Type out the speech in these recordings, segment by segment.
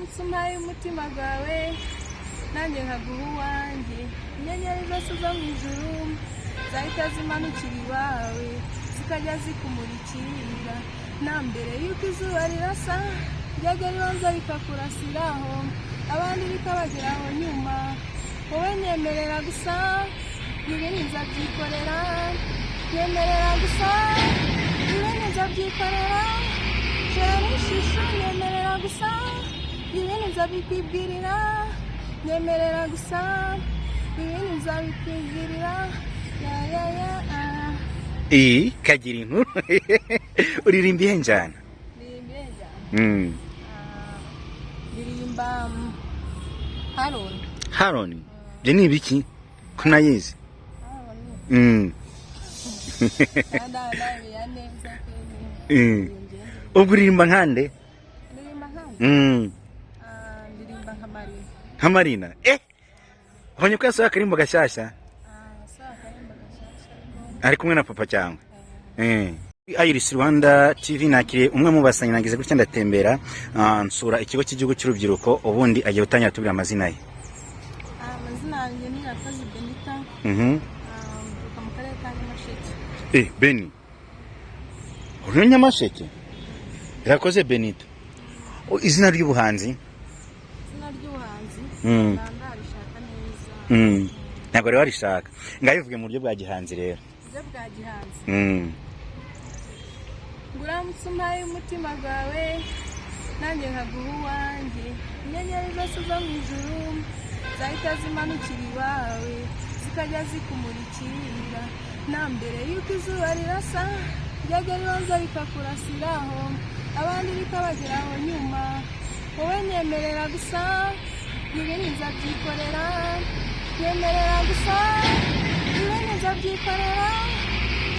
uramutse umpaye umutima gwawe nanjye nkaguha uwanjye inyenyeri zose zo mu ijuru zahita zimanukira iwawe zikajya zikumurikira na mbere yuko izuba rirasa ryajya ribanza rikakurasiraho abandi rikabageraho nyuma wowe nyemerera gusa ibintu nzabyikorera nyemerera gusa ibintu nzabyikorera shera ishusho nyemerera gusa ibintu nzabikwibwirira nyemerera gusa ibintu nzabikwibwirira ya kagira inkuru uririmbiye njana ndirimba Haroni byo ni ibiki ko nayizi ubwo uririmba nkande ndirimba nka Marina ubonye ko yasohoye akarimbo gashyashya ari kumwe na papa cyangwa Iris Rwanda TV nakiriye umwe mu basanyi nagize gutya ndatembera nsura ikigo cy'igihugu cy'urubyiruko ubundi agiye gutangira tubira amazina ye. Amazina yanjye ni Yakoze Benita mu karere ka Nyamasheke. Beni uri Nyamasheke? Yakoze Benita izina ry'ubuhanzi ndarishaka neza ntabwo rero warishaka ngabivuge mu buryo bwa gihanzi rero uramutse umpaye umutima gwawe nanjye nkaguha uwanjye inyenyeri zose zo mu ijuru zahita zimanukira iwawe zikajya zikumurikira na mbere yuko izuba rirasa ryajya ribanza rikakurasiraho abandi rikabageraho nyuma wowe nyemerera gusa ibintu nzabyikorera nyemerera gusa ibintu nzabyikorera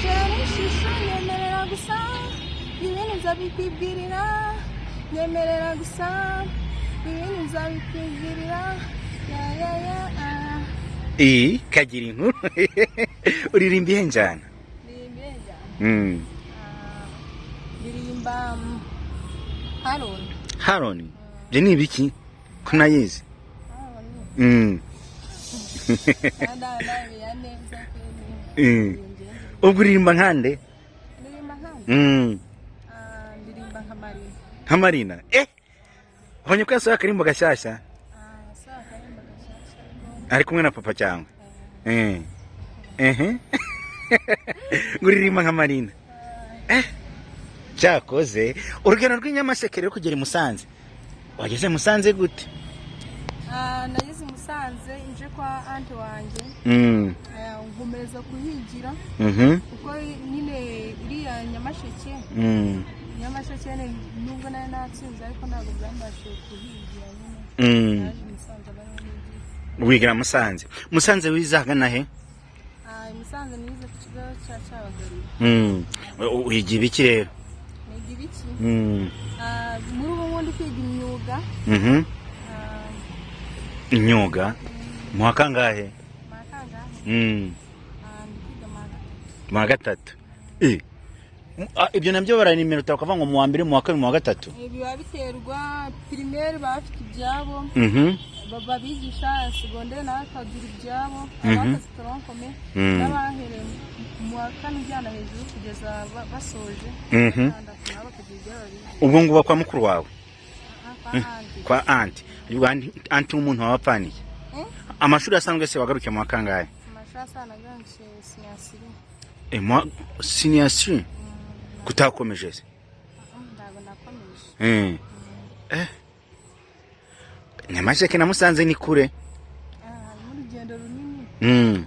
shera ishusho nyemerera gusa ibintu nzabikwibwirira nyemerera gusa ibintu nzabikwibwirira kagira inkuru uririmbiye njana ndirimba Haroni byo ni ibiki ko nayizi ubwo uririmba nkande ndirimba nka Marina ubonye ko yasohoye akarimbo gashyashya ari kumwe na papa cyangwa nguririmba nka Marina cyakoze urugendo rw'Inyamaseke rero kugera i Musanze wageze Musanze gute? Nageze Musanze nje kwa anti wanjye nkomeza kuhigira kuko nyine iriya Nyamasheke nubwo nayo natsinze ariko ntabwo byambashije kuhigira nyine wigira Musanze wizagana he? Musanze nize ku kigo cya Cyabagarira. Wiga ibiki rero? Niga ibiki? Muri ubu ngubu ndi kwiga imyuga. Imyuga? Mu kangahe? Mu gatatu. Ibyo nabyo baranimerota bakavuga ngo mu wa mbere mu wa kabiri mu wa gatatu? Biba biterwa primaire bafite ibyabo babigisha secondaire nawe akagira ibyabo abakazi toronkome n'abahereye mu wa kane ujyana hejuru kugeza basoje ubwo nguba kwa mukuru wawe kwa anti anti umuntu wabapfaniye amashuri asanzwe se wagarukiye mu wa kangahe? Amashuri asanzwe agarukiye senior kutakomeje se? Ntabwo nakomeje. Nyamasheke na Musanze ni kure? Muri urugendo runini.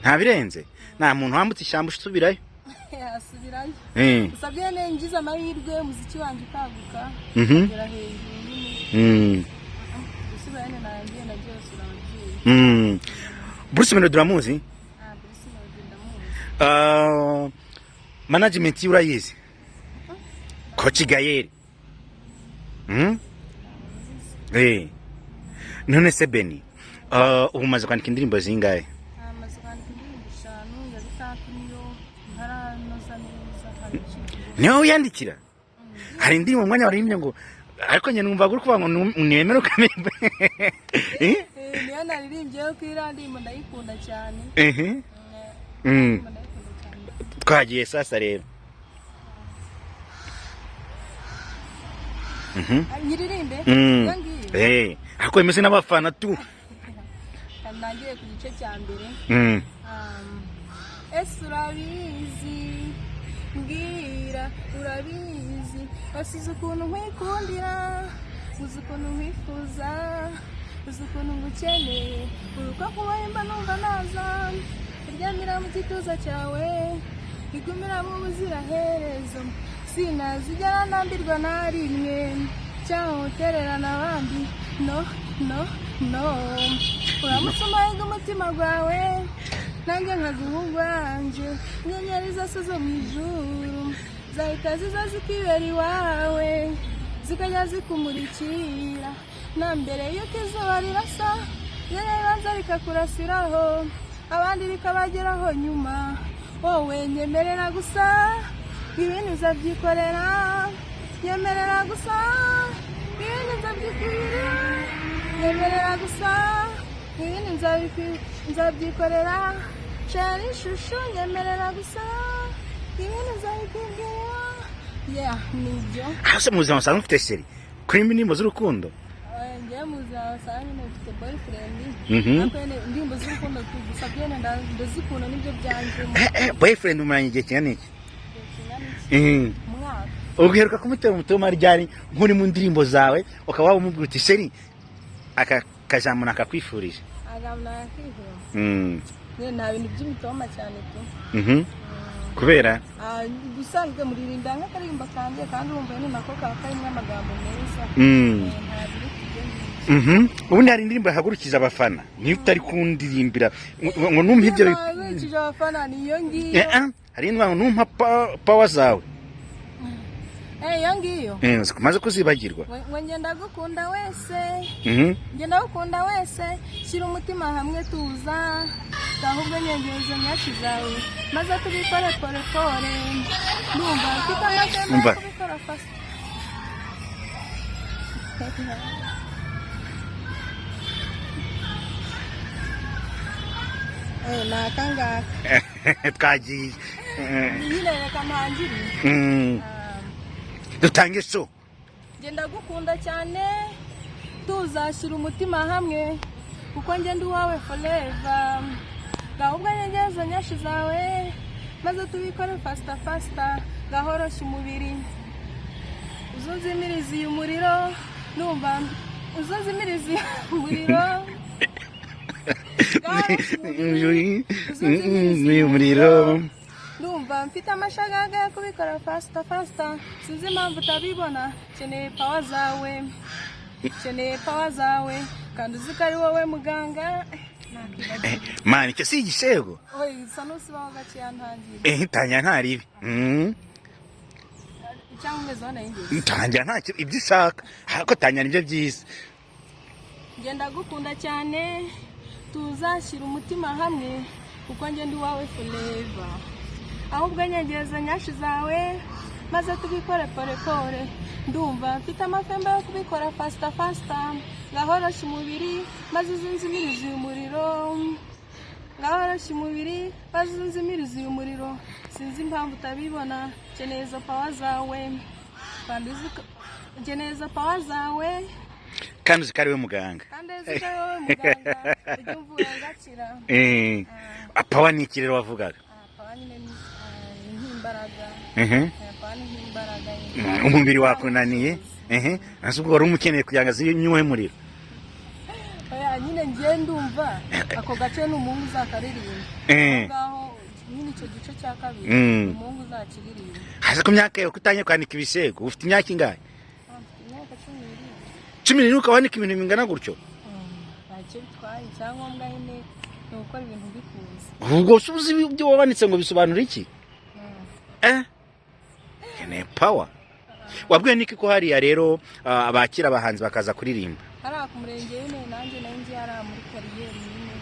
Nta birenze? Nta muntu wambutse ishyamba usubirayo? Asubirayo. Usabye nengize amahirwe umuziki wanjye ukaguka kugera hejuru nyine. Usubirane nanjye na byose urabagiye. Bruce Melody uramuzi? Bruce Melody ndamuzi. Management urayizi? Coach Gaël. None se Beni ubu maze kwandika indirimbo zingahe? Maze kwandika indirimbo 5 ya bitatu niyo ntaranoza neza hari niyo uyandikira? Hari indirimbo umwanya waririmbye ngo ariko nyine numva guri kuvuga ngo nemere ukamenya niyo naririmbyeho ku irandimo ndayikunda cyane twagiye sasa rero nyiririmbe ariko imeze n'abafana tu nagiye ku gice cya mbere ese urabizi mbwira urabizi wasize ukuntu nkwikundira uzi ukuntu nkwifuza uzi ukuntu ngukeneye uruko kubayimba numva naza uryamira mu gituza cyawe igumira mu buziraherezo sinazigera nambirwa na rimwe cyangwa utererana abandi no uramutse umahiga umutima gwawe nanjye nkaguha ugwanje inyenyeri zose zo mu ijuru zahita ziza zikibera iwawe zikajya zikumurikira na mbere y'uko izuba rirasa ribanza rikakurasiraho abandi rikabageraho nyuma wowe nyemerera gusa ibintu uzabyikorera nyemerera gusa ibintu uzabyikorera nyemerera gusa ibintu nzabyikorera shara ishusho nyemerera gusa ibintu uzabyikorera nibyo hasi mu buzima busanzwe ufite seri kuri indirimbo z'urukundo njyewe mu buzima busanzwe ufite boyfriend indirimbo z'urukundo gusa byene ndazikunda nibyo byanjemo boyfriend umaranye igihe kingana iki uheruka kumutera umutima ryari nk'uri mu ndirimbo zawe ukaba wamubwira uti seri aka kajambo nakakwifurije nta bintu by'imitoma cyane tu kubera gusanzwe muririmba nk'akaririmbo kanjye kandi urumva ni nako kaba karimo amagambo meza ubundi hari indirimbo yahagurukiza abafana niyo utari kundirimbira ngo numpe ibyo yahagurukije abafana niyo ngiyo hari indwara numpa pawa zawe iyo ngiyo maze kuzibagirwa ngo ngenda gukunda wese ngenda gukunda wese shyira umutima hamwe tuza ahubwo nyengezo nyinshi zawe maze tubikore pore pore ndumva mfite amagambo yo kubikora fast nakanga twagiye nyine reka mpangire dutange so ngenda gukunda cyane tuzashyira umutima hamwe kuko ngenda uwawe forever gahubwo nyengezo nyinshi zawe maze tubikore fasta gahoroshya umubiri uzuzimiriza uyu muriro numva uzuzimiriza umuriro umuriro ndumva mfite amashagaga yo kubikora fasta sinzi impamvu utabibona keneye pawa zawe kandi uzi ko ari wowe muganga mani icyo si igishego isa n'usibaho gakeya ntangira tangira ntaribi cyangwa umeze wana y'ingenzi tangira ntacyo ibyo ushaka ariko tangira nibyo byiza ngenda gukunda cyane tuzashyira umutima hamwe kuko ngenda uwawe forever ahubwo nyengezo nyinshi zawe maze tubikore pore pore ndumva mfite amafembe yo kubikora fasta gahoroshya umubiri maze uzunzimiriza uyu muriro gahoroshya umubiri maze uzunzimiriza uyu muriro sinzi impamvu utabibona keneye izo pawa zawe kandi ukeneye pawa zawe kandi uzi ko ari we muganga ujya umvura ngakira pawa ni iki rero wavugaga pawa nyine ni nk'imbaraga pawa ni nk'imbaraga umubiri wakunaniye nasi ubwo wari umukeneye kugira ngo azinyuhe muriro nyine ngiye ndumva ako gace ni umuhungu uzakaririmba ngaho nyine icyo gice cya kabiri umuhungu uzakiririmba hasi ku myaka yawe kutangiye kwandika ibisego ufite imyaka ingahe? imyaka 10 ukaba wandika ibintu bingana gutyo ntacyo bitwaye icyangombwa nyine ni gukora ibintu bikunze ubwo uzi ibyo wabanditse ngo bisobanura iki ni power wabwiye niki ko hariya rero abakira abahanzi bakaza kuririmba hariya ku murenge nyine nanjye nzi hariya muri kariyeri nyine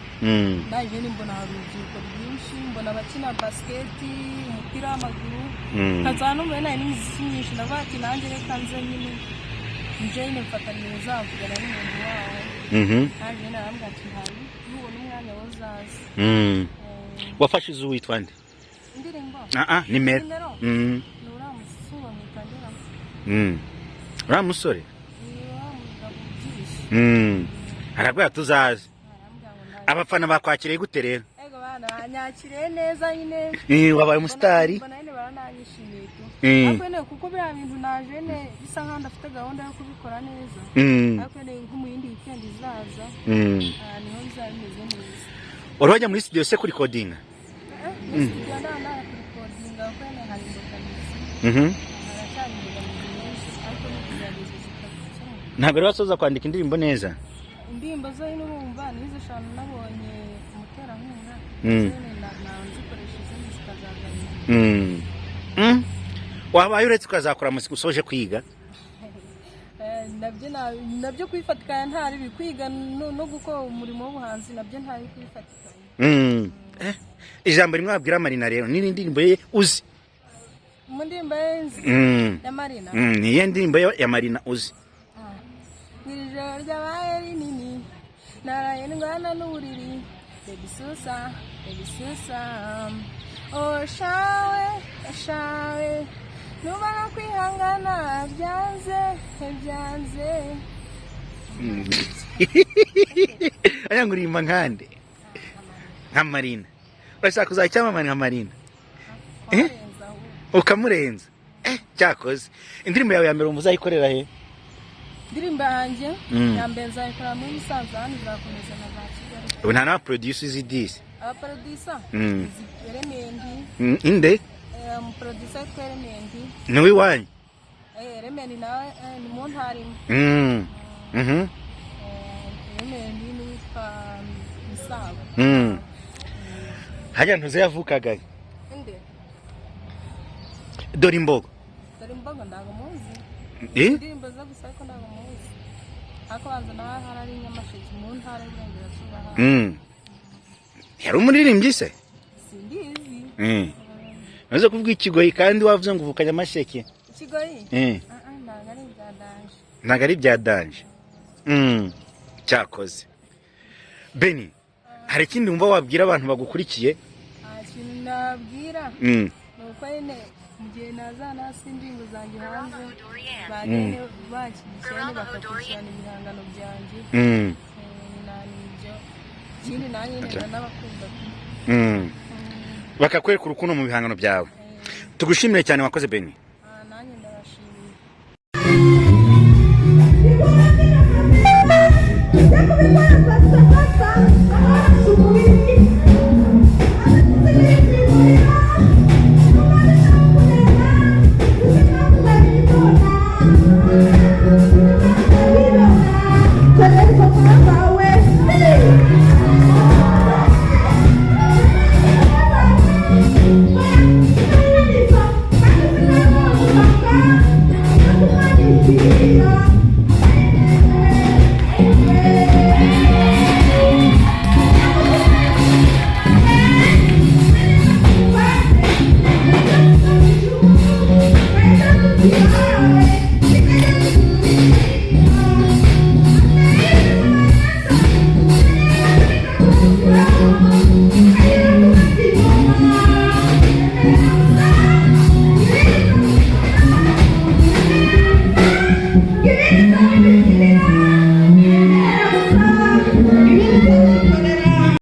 nanjye nyine mbona urubyiruko rwinshi mbona abakina basiketi umupira w'amaguru nkazana n'umwe nari n'imiziki myinshi navuga ati nanjye reka nze nyine njye nifatanyiriza mvugana n'umuntu wawe kandi narambwira ati ntabi nubona umwanya wozaza wafashe izu witwa nde indirimbo nimero nuramusura mwitandira uriya musore aragwira tuzaze abafana bakwakiriye gute rero ego bana banyakiriye neza nyine wabaye umusitari mbona nyine barananyishimiye ariko ne kuko bya bintu naje ne bisa nkaho ndafite gahunda yo kubikora neza ariko ne nko mu yindi weekend izaza niho nzabimeze neza urajya muri studio se kuri recording studio ndana kuri recording kuko ne hari imbogamizi haracyari imbogamizi nyinshi ariko no kugerageza zikakira ntabwo rero wasoza kwandika indirimbo neza indirimbo zo n'urumva nizo eshanu nabonye umuterankunga nzikoresha izindi zikazaganya wabaye uretse ukazakora musiki usoje kwiga nabyo kwifatikanya ntari kwiga no gukora umurimo w'ubuhanzi nabyo ntari kwifatikanya ijambo rimwe wabwira Marina rero ni indirimbo ye uzi mu ndirimbo yenzi ya Marina ni ye ndirimbo ya Marina uzi Nijoro ryabaye rinini naraye ndwana n'uburiri baby susa oh shawe nubara kwihangana byanze aya ngurimba nkande nka Marina urashaka kuzacyamamara nka Marina ukamurenza cyakoze indirimbo yawe ya mbere umuzayikorera he ndirimbo yanjye yambere nzayikora muri Musanze hano izakomeza na za Kigali ubu nta na producer zidisi producer Elemendi inde producer Elemendi niwe wanyu Elemendi nawe ni mu ntari Elemendi ni witwa Misabo hajya ntuze yavukaga inde Dorimbogo ndago muzi ndirimbo zo gusa ko ndago muzi ako banza nawe harari Nyamasheke mu ntara y'Iburengerazuba yari umuririmbyi se sindizi nazo kuvuga ikigoyi kandi wavuze ngo uvuka Nyamasheke ikigoyi ntago ari bya danje cyakoze Beni hari ikindi wumva wabwira abantu bagukurikiye ikintu nabwira nuko nyine mugihe nazana indirimbo zanjye hanze bagene bakishyirane bakakurikirana ibihangano byanjye nanibyo ikindi nanjye n'abakunda bakakwereka urukundo mu bihangano byawe tugushimire cyane wakoze Beni